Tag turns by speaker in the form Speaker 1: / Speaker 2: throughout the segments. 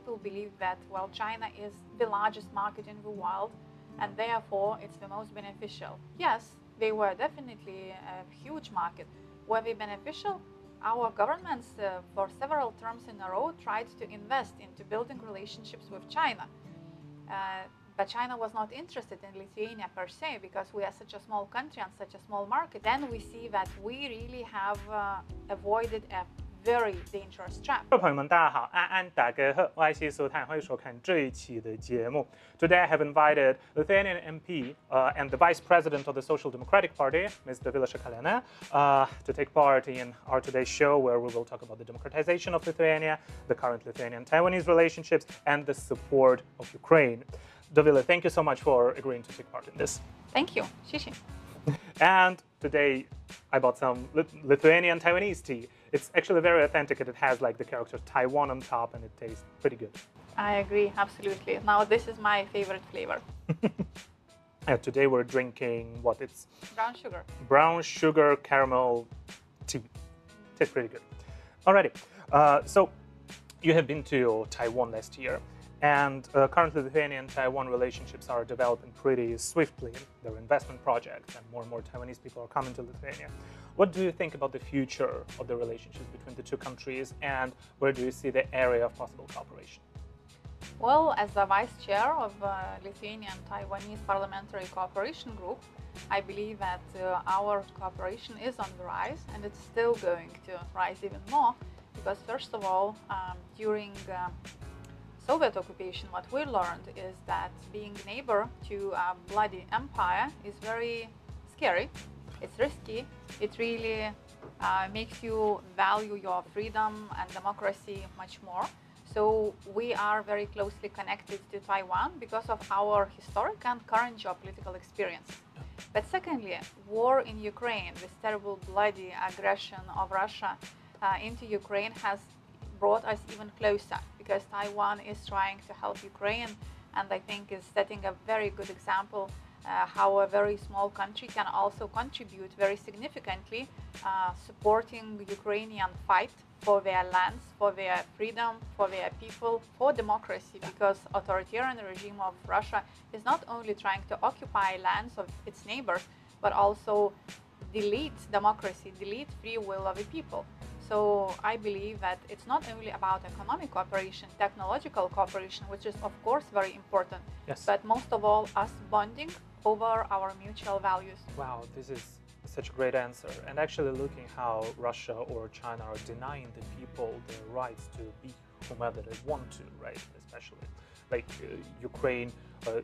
Speaker 1: people believe that, well, China is the largest market in the world, and therefore it's the most beneficial. Yes, they were definitely a huge market. Were they beneficial? Our governments, for several terms in a row, tried to invest into building relationships with China. But China was not interested in Lithuania per se, because we are such a small country and such a small market. Then we see that we really have avoided a very dangerous trap.
Speaker 2: 各位朋友们，大家好，安大家好，我是苏坦，欢迎收看这一期的节目。Today I have invited Lithuanian MP and the Vice President of the Social Democratic Party, Ms. Dovilė, to take part in our today's show, where we will talk about the democratization of Lithuania, the current Lithuanian-Taiwanese relationships, and the support of Ukraine. Dovilė, thank you so much for agreeing to take part in this.
Speaker 1: Thank you. 谢谢.
Speaker 2: And today I bought some Lithuanian Taiwanese tea. It's actually very authentic, and it has like the character Taiwan on top, and it tastes pretty good.
Speaker 1: I agree, absolutely. Now this is my favorite flavor.
Speaker 2: Today we're drinking what? It's
Speaker 1: brown sugar.
Speaker 2: Brown sugar caramel tea. Tastes pretty good. Alrighty. So you have been to Taiwan last year. And currently, Lithuania and Taiwan relationships are developing pretty swiftly. There are investment projects, and more Taiwanese people are coming to Lithuania. What do you think about the future of the relationships between the two countries, and where do you see the area of possible cooperation?
Speaker 1: Well, as the vice chair of Lithuanian-Taiwanese Parliamentary Cooperation Group, I believe that our cooperation is on the rise, and it's still going to rise even more, because first of all, during Soviet occupation, what we learned is that being neighbor to a bloody empire is very scary. It's risky. It really makes you value your freedom and democracy much more. So we are very closely connected to Taiwan because of our historic and current geopolitical experience. But secondly, war in Ukraine, this terrible bloody aggression of Russia into Ukraine, has brought us even closer, because Taiwan is trying to help Ukraine, and I think is setting a very good example how a very small country can also contribute very significantly, supporting Ukrainian fight for their lands, for their freedom, for their people, for democracy, because authoritarian regime of Russia is not only trying to occupy lands of its neighbors, but also delete democracy, delete free will of the people. So I believe that it's not only about economic cooperation, technological cooperation, which is of course very important,
Speaker 2: yes,
Speaker 1: but most of all us bonding over our mutual values.
Speaker 2: Wow, this is such a great answer. And actually looking how Russia or China are denying the people their rights to be whomever they want to, right? Especially like Ukraine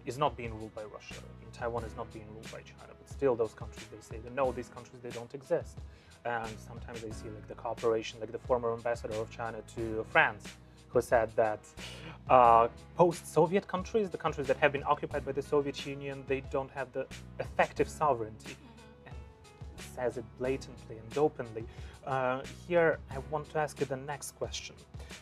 Speaker 2: is not being ruled by Russia, and Taiwan is not being ruled by China, but still those countries, they say that no, these countries, they don't exist. And sometimes they see like the cooperation, like the former ambassador of China to France, who said that post-Soviet countries, the countries that have been occupied by the Soviet Union, they don't have the effective sovereignty, and says it blatantly and openly. Here, I want to ask you the next question,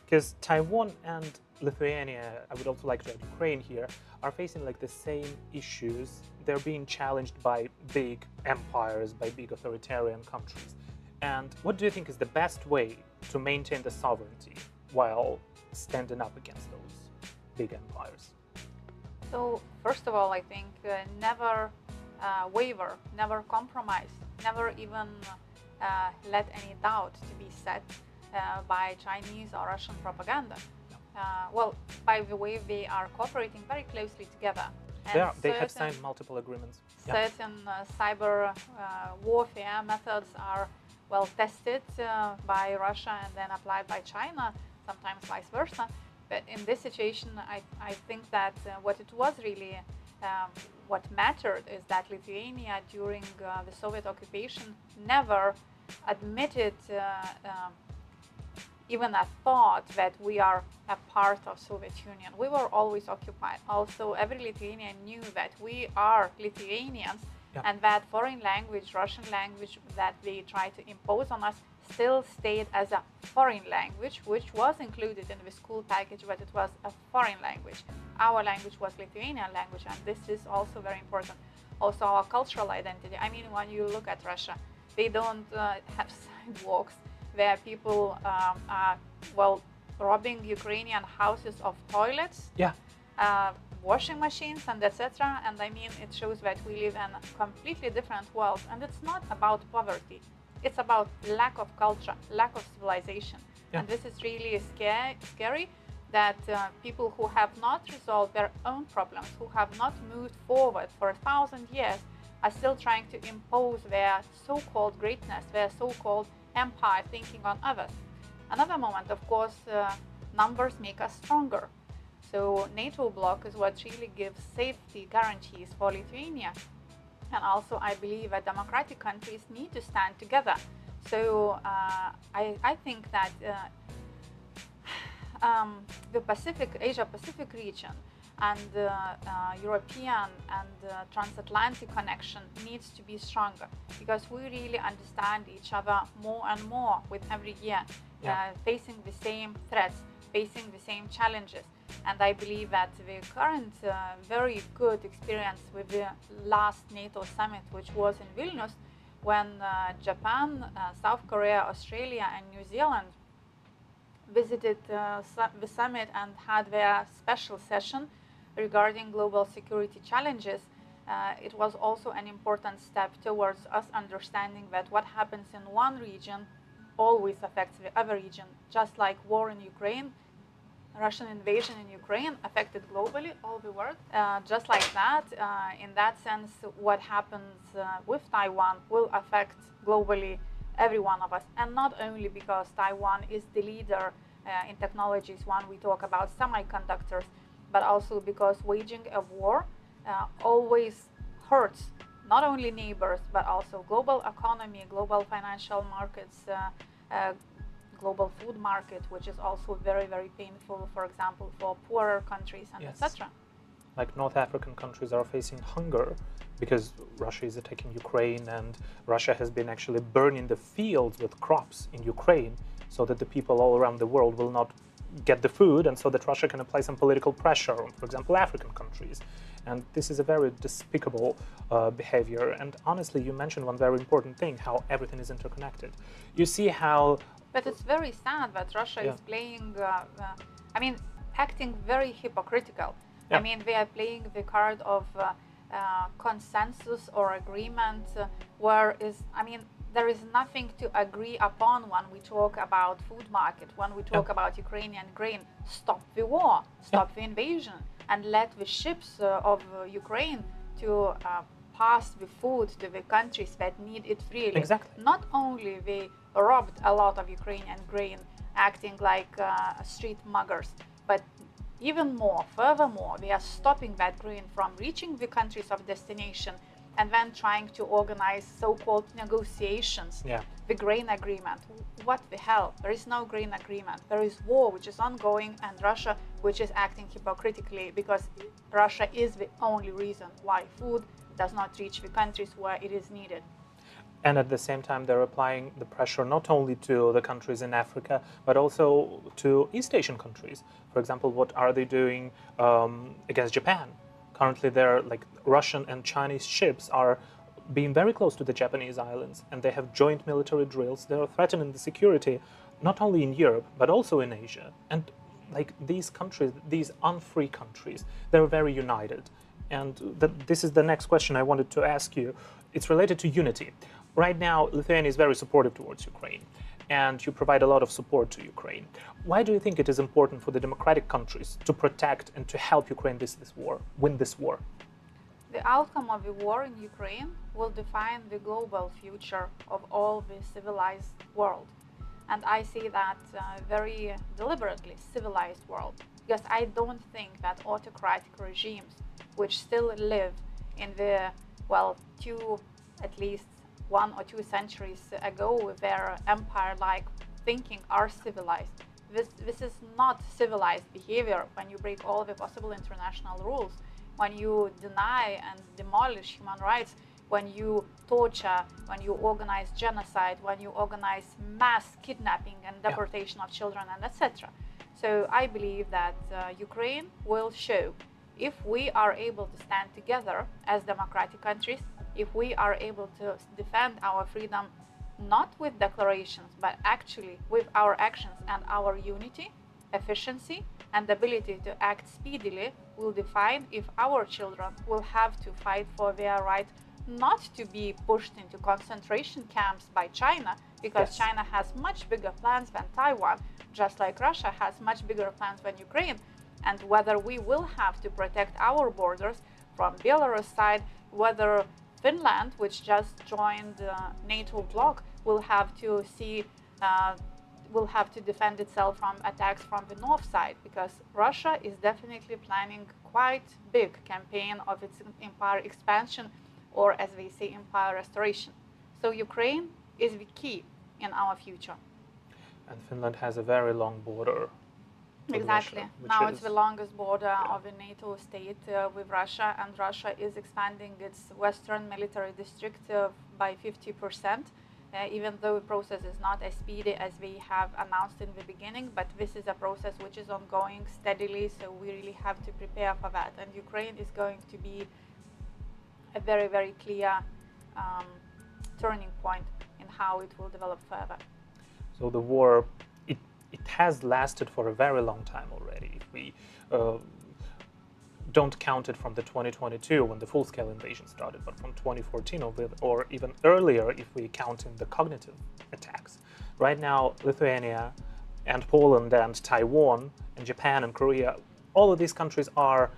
Speaker 2: because Taiwan and Lithuania, I would also like to add Ukraine here, are facing like the same issues. They're being challenged by big empires, by big authoritarian countries. And what do you think is the best way to maintain the sovereignty while standing up against those big empires?
Speaker 1: So first of all, I think never waver, never compromise, never even let any doubt to be set by Chinese or Russian propaganda. Well, by the way, they are cooperating very closely together. And
Speaker 2: they have signed multiple agreements.
Speaker 1: Certain cyber warfare methods are well tested by Russia and then applied by China, sometimes vice versa. But in this situation, I think that what it was really, what mattered is that Lithuania during the Soviet occupation never admitted even a thought that we are a part of Soviet Union. We were always occupied. Also, every Lithuanian knew that we are Lithuanians, and that foreign language, Russian language, that they tried to impose on us still stayed as a foreign language, which was included in the school package, but it was a foreign language. Our language was Lithuanian language, and this is also very important. Also, our cultural identity. I mean, when you look at Russia, they don't have sidewalks where people are, well, robbing Ukrainian houses of toilets, washing machines, and etc. And I mean, it shows that we live in a completely different world. And it's not about poverty. It's about lack of culture, lack of civilization. And this is really scary that people who have not resolved their own problems, who have not moved forward for 1,000 years, are still trying to impose their so-called greatness, their so-called empire, thinking on others. Another moment, of course, numbers make us stronger. So NATO bloc is what really gives safety guarantees for Lithuania. And also, I believe that democratic countries need to stand together. So I think that the Asia-Pacific region and European and transatlantic connection needs to be stronger, because we really understand each other more and more with every year, facing the same threats, facing the same challenges. And I believe that the current very good experience with the last NATO summit, which was in Vilnius, when Japan, South Korea, Australia, and New Zealand visited the summit and had their special session regarding global security challenges, it was also an important step towards us understanding that what happens in one region always affects the other region. Just like war in Ukraine, Russian invasion in Ukraine affected globally all the world. Just like that, in that sense, what happens with Taiwan will affect globally every one of us. And not only because Taiwan is the leader in technologies when we talk about semiconductors, but also because waging a war always hurts not only neighbors, but also global economy, global financial markets, global food market, which is also very, very painful, for example, for poorer countries and etc.
Speaker 2: Like North African countries are facing hunger because Russia is attacking Ukraine, and Russia has been actually burning the fields with crops in Ukraine so that the people all around the world will not get the food, and so that Russia can apply some political pressure on, for example, African countries. And this is a very despicable behavior. And honestly, you mentioned one very important thing, how everything is interconnected. You see how...
Speaker 1: But it's very sad that Russia is playing, I mean, acting very hypocritical. I mean, they are playing the card of consensus or agreement, there is nothing to agree upon when we talk about food market, when we talk about Ukrainian grain. Stop the war, stop the invasion, and let the ships of Ukraine to pass the food to the countries that need it freely.
Speaker 2: Exactly.
Speaker 1: Not only they robbed a lot of Ukrainian grain, acting like street muggers, but even more, furthermore, they are stopping that grain from reaching the countries of destination and then trying to organize so-called negotiations, the grain agreement. What the hell? There is no grain agreement. There is war, which is ongoing, and Russia, which is acting hypocritically, because Russia is the only reason why food does not reach the countries where it is needed.
Speaker 2: And at the same time, they're applying the pressure not only to the countries in Africa, but also to East Asian countries. For example, what are they doing against Japan? Currently, Russian and Chinese ships are being very close to the Japanese islands, and they have joint military drills. They are threatening the security not only in Europe, but also in Asia. And these countries, these unfree countries, they're very united. And this is the next question I wanted to ask you. It's related to unity. Right now, Lithuania is very supportive towards Ukraine, and you provide a lot of support to Ukraine. Why do you think it is important for the democratic countries to protect and to help Ukraine win this war?
Speaker 1: The outcome of the war in Ukraine will define the global future of all the civilized world. And I say that very deliberately, civilized world, because I don't think that autocratic regimes, which still live in the, at least 1 or 2 centuries ago with their empire-like thinking, are civilized. This is not civilized behavior when you break all the possible international rules, when you deny and demolish human rights, when you torture, when you organize genocide, when you organize mass kidnapping and deportation of children, and etc. So I believe that Ukraine will show, if we are able to stand together as democratic countries, if we are able to defend our freedom not with declarations, but actually with our actions and our unity, efficiency and ability to act speedily will define if our children will have to fight for their right not to be pushed into concentration camps by China, because
Speaker 2: Yes.
Speaker 1: China has much bigger plans than Taiwan, just like Russia has much bigger plans than Ukraine, and whether we will have to protect our borders from Belarus side, whether Finland, which just joined NATO bloc, will have to defend itself from attacks from the north side, because Russia is definitely planning quite big campaign of its empire expansion, or as they say, empire restoration. So Ukraine is the key in our future.
Speaker 2: And Finland has a very long border with
Speaker 1: Exactly.
Speaker 2: Russia, which
Speaker 1: Now
Speaker 2: is-
Speaker 1: it's the longest border of a NATO state with Russia, and Russia is expanding its western military district by 50%, even though the process is not as speedy as we have announced in the beginning, but this is a process which is ongoing steadily, so we really have to prepare for that. And Ukraine is going to be a very, very clear turning point in how it will develop further.
Speaker 2: So the war, it has lasted for a very long time already. If we don't count it from the 2022 when the full-scale invasion started, but from 2014 or even earlier if we count in the cognitive attacks. Right now, Lithuania and Poland and Taiwan and Japan and Korea, all of these countries are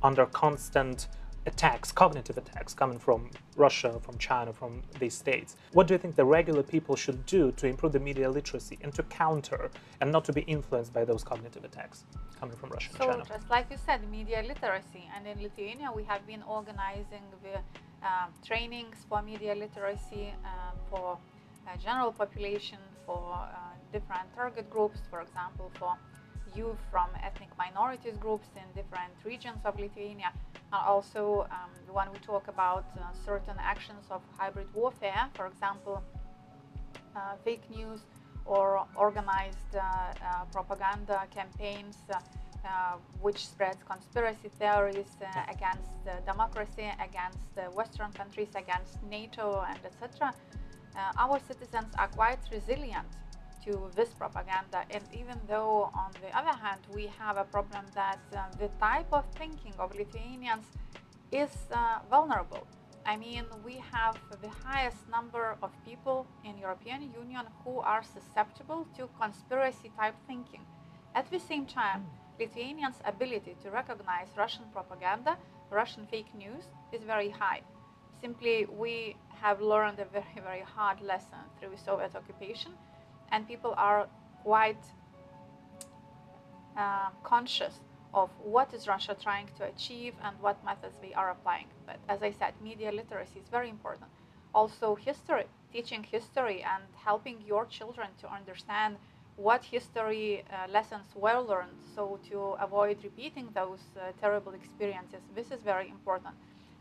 Speaker 2: under constant attacks, cognitive attacks coming from Russia, from China, from these states. What do you think the regular people should do to improve the media literacy and to counter and not to be influenced by those cognitive attacks coming from Russia and China?
Speaker 1: So just like you said, media literacy, and in Lithuania we have been organizing the trainings for media literacy for general population, for different target groups, for example, for youth from ethnic minorities groups in different regions of Lithuania. And also when we talk about certain actions of hybrid warfare, for example, fake news or organized propaganda campaigns which spreads conspiracy theories against democracy, against Western countries, against NATO, and etc. Our citizens are quite resilient to this propaganda, and even though on the other hand we have a problem that the type of thinking of Lithuanians is vulnerable. I mean, we have the highest number of people in European Union who are susceptible to conspiracy type thinking. At the same time, Lithuanians' ability to recognize Russian propaganda, Russian fake news is very high. Simply, we have learned a very, very hard lesson through Soviet occupation, and people are quite conscious of what is Russia trying to achieve and what methods they are applying. But as I said, media literacy is very important. Also history, teaching history and helping your children to understand what history lessons were learned, so to avoid repeating those terrible experiences. This is very important.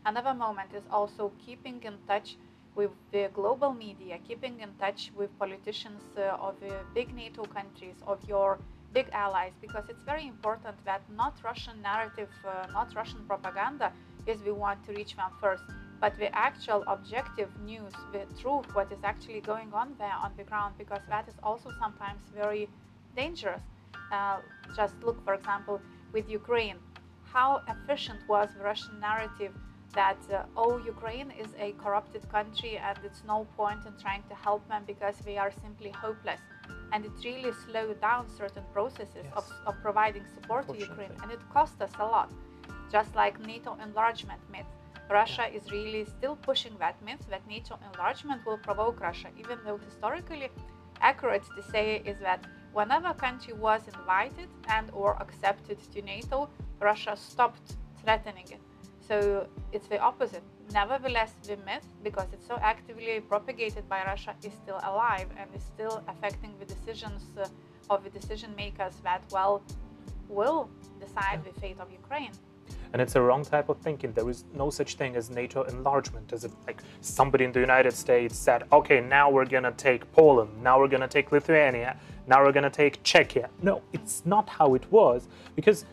Speaker 1: Another moment is also keeping in touch with the global media, keeping in touch with politicians of the big NATO countries, of your big allies, because it's very important that not Russian narrative, not Russian propaganda is we want to reach them first, but the actual objective news, the truth, what is actually going on there on the ground, because that is also sometimes very dangerous. Just look, for example, with Ukraine, how efficient was the Russian narrative that, oh, Ukraine is a corrupted country and it's no point in trying to help them because they are simply hopeless. And it really slowed down certain processes of providing support to Ukraine, and it cost us a lot. Just like NATO enlargement myth. Russia is really still pushing that myth that NATO enlargement will provoke Russia, even though historically accurate to say is that whenever a country was invited and or accepted to NATO, Russia stopped threatening it. So it's the opposite. Nevertheless, the myth, because it's so actively propagated by Russia, is still alive and is still affecting the decisions of the decision makers that, well, will decide the fate of Ukraine.
Speaker 2: And it's a wrong type of thinking. There is no such thing as NATO enlargement. As if like somebody in the United States said, okay, now we're gonna take Poland, now we're gonna take Lithuania, now we're gonna take Czechia. No, it's not how it was, because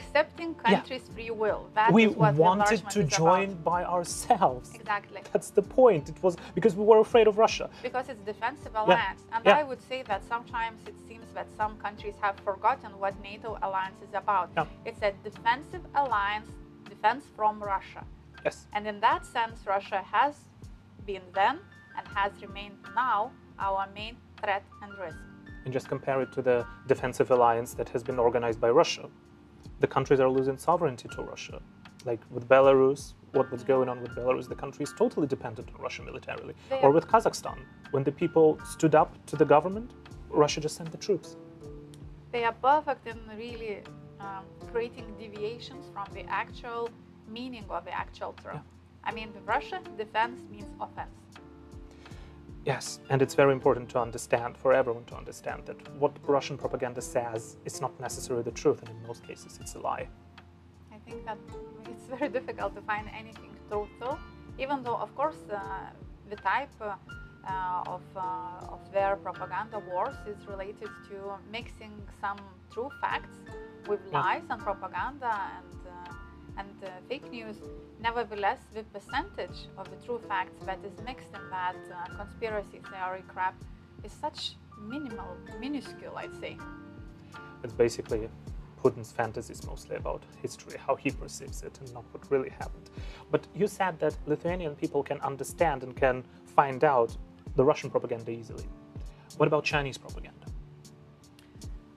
Speaker 1: accepting countries' free will. That
Speaker 2: we
Speaker 1: is what
Speaker 2: wanted to
Speaker 1: is
Speaker 2: join
Speaker 1: about.
Speaker 2: by ourselves.
Speaker 1: Exactly.
Speaker 2: That's the point. It was because we were afraid of Russia.
Speaker 1: Because it's defensive alliance. And I would say that sometimes it seems that some countries have forgotten what NATO alliance is about. It's a defensive alliance, defense from Russia.
Speaker 2: Yes.
Speaker 1: And in that sense, Russia has been then and has remained now our main threat and risk.
Speaker 2: And just compare it to the defensive alliance that has been organized by Russia. The countries are losing sovereignty to Russia. Like with Belarus, what was going on with Belarus, the country is totally dependent on Russia militarily. Or with Kazakhstan, when the people stood up to the government, Russia just sent the troops.
Speaker 1: They are perfect in really creating deviations from the actual meaning of the actual term. I mean, with Russia, defense means offense.
Speaker 2: Yes, and it's very important to understand, for everyone to understand, that what Russian propaganda says is not necessarily the truth, and in most cases it's a lie.
Speaker 1: I think that it's very difficult to find anything truthful, even though, of course, the type of their propaganda wars is related to mixing some true facts with lies and propaganda and fake news. Nevertheless, the percentage of the true facts that is mixed in that conspiracy theory crap is such minuscule, I'd say.
Speaker 2: It's basically Putin's fantasies mostly about history, how he perceives it, and not what really happened. But you said that Lithuanian people can understand and can find out the Russian propaganda easily. What about Chinese propaganda?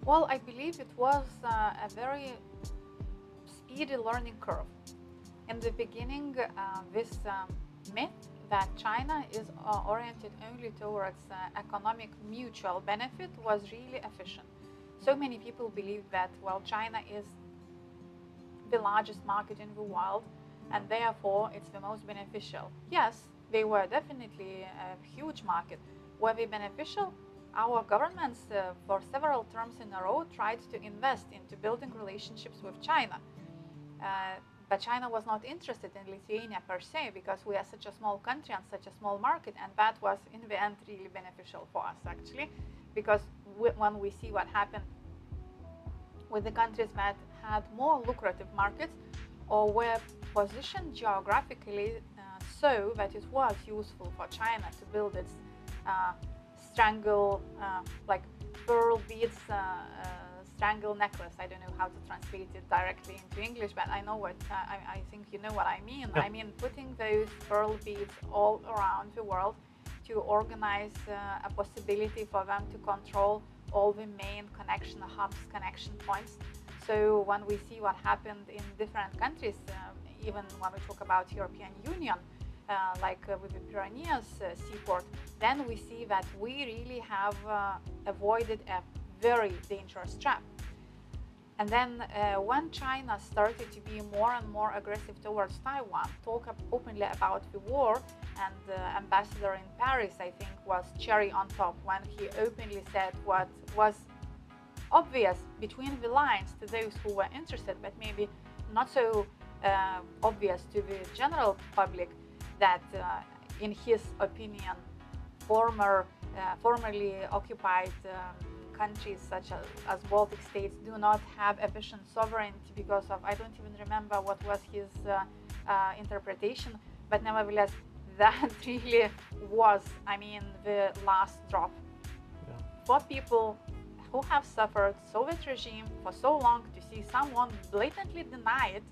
Speaker 1: Well, I believe it was a very speedy learning curve. In the beginning, this myth that China is oriented only towards economic mutual benefit was really efficient. So many people believe that, well, China is the largest market in the world and therefore it's the most beneficial. Yes, they were definitely a huge market. Were they beneficial? Our governments for several terms in a row tried to invest into building relationships with China. But China was not interested in Lithuania per se, because we are such a small country and such a small market, and that was in the end really beneficial for us actually, because when we see what happened with the countries that had more lucrative markets or were positioned geographically so that it was useful for China to build its like pearl beads strangle necklace. I don't know how to translate it directly into English, but I know what I think you know what I mean. I mean, putting those pearl beads all around the world to organize a possibility for them to control all the main connection hubs, connection points. So when we see what happened in different countries, even when we talk about European Union, like with the Pyrenees seaport, then we see that we really have avoided a very dangerous trap. And then when China started to be more and more aggressive towards Taiwan, talk openly about the war, and the ambassador in Paris, I think, was cherry on top when he openly said what was obvious between the lines to those who were interested, but maybe not so obvious to the general public, that in his opinion, formerly occupied countries such as Baltic states do not have efficient sovereignty because of, I don't even remember what was his interpretation, but nevertheless, that really was, I mean, the last drop. For people who have suffered Soviet regime for so long, to see someone blatantly deny it,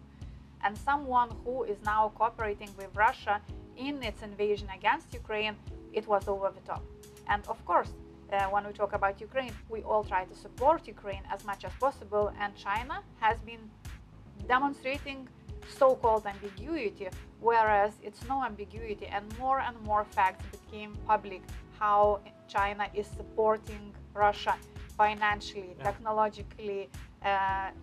Speaker 1: and someone who is now cooperating with Russia in its invasion against Ukraine, it was over the top. And of course, when we talk about Ukraine, we all try to support Ukraine as much as possible, and China has been demonstrating so-called ambiguity, whereas it's no ambiguity, and more facts became public how China is supporting Russia financially, technologically,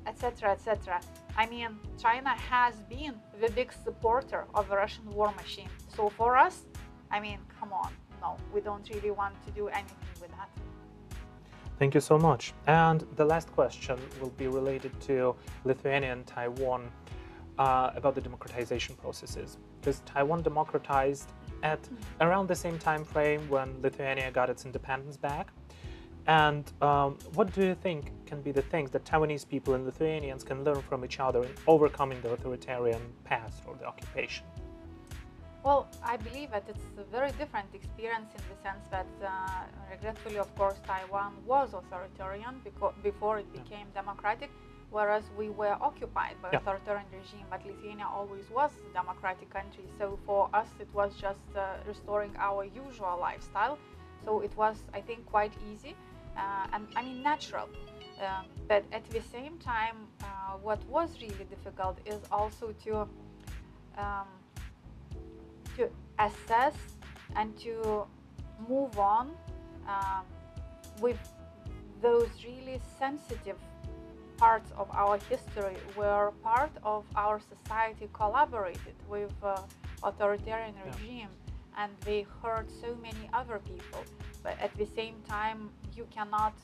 Speaker 1: etc., etc. I mean, China has been the big supporter of the Russian war machine. So for us, I mean, come on, no, we don't really want to do anything with that.
Speaker 2: Thank you so much. And the last question will be related to Lithuania and Taiwan about the democratization processes, because Taiwan democratized at around the same time frame when Lithuania got its independence back. And what do you think can be the things that Taiwanese people and Lithuanians can learn from each other in overcoming the authoritarian past or the occupation?
Speaker 1: Well, I believe that it's a very different experience in the sense that, regretfully, of course, Taiwan was authoritarian before it became democratic, whereas we were occupied by authoritarian regime, but Lithuania always was a democratic country. So for us, it was just restoring our usual lifestyle. So it was, I think, quite easy and I mean natural. But at the same time, what was really difficult is also to assess and to move on with those really sensitive parts of our history where part of our society collaborated with authoritarian regime and they hurt so many other people. But at the same time, you cannot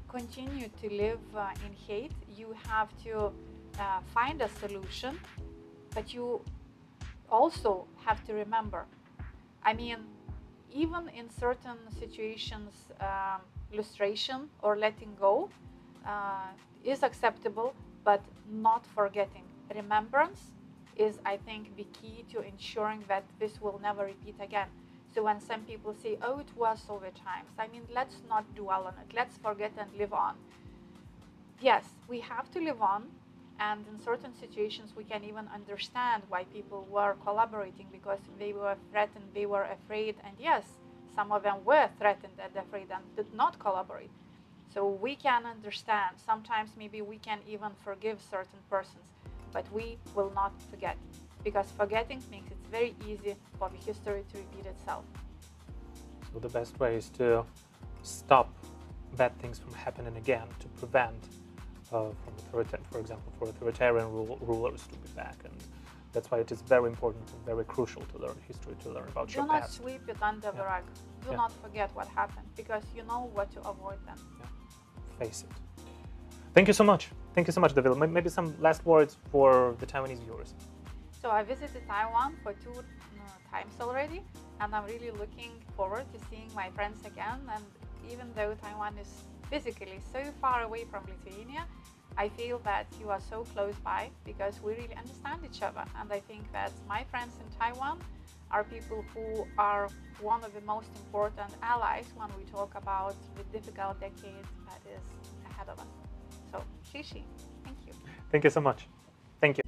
Speaker 1: continue to live in hate. You have to find a solution, but you also have to remember, I mean, even in certain situations, illustration or letting go is acceptable, but not forgetting. Remembrance is, I think, the key to ensuring that this will never repeat again. So when some people say, oh, it was Soviet times, I mean, let's not dwell on it. Let's forget and live on. Yes, we have to live on. And in certain situations, we can even understand why people were collaborating because they were threatened, they were afraid. And yes, some of them were threatened and afraid and did not collaborate. So we can understand. Sometimes maybe we can even forgive certain persons, but we will not forget because forgetting makes it very easy for the history to repeat itself.
Speaker 2: So the best way is to stop bad things from happening again, to prevent for example, for authoritarian rulers to be back, and that's why it is very important and very crucial to learn history, to learn about your past.
Speaker 1: Do not sweep it under the rug. Do not forget what happened, because you know what to avoid then.
Speaker 2: Face it. Thank you so much. Thank you so much, Dovilė. Maybe some last words for the Taiwanese viewers.
Speaker 1: So I visited Taiwan for 2 times already, and I'm really looking forward to seeing my friends again. And even though Taiwan is physically so far away from Lithuania, I feel that you are so close by because we really understand each other. And I think that my friends in Taiwan are people who are one of the most important allies when we talk about the difficult decade that is ahead of us. So, Shishi, thank you.
Speaker 2: Thank you so much. Thank you.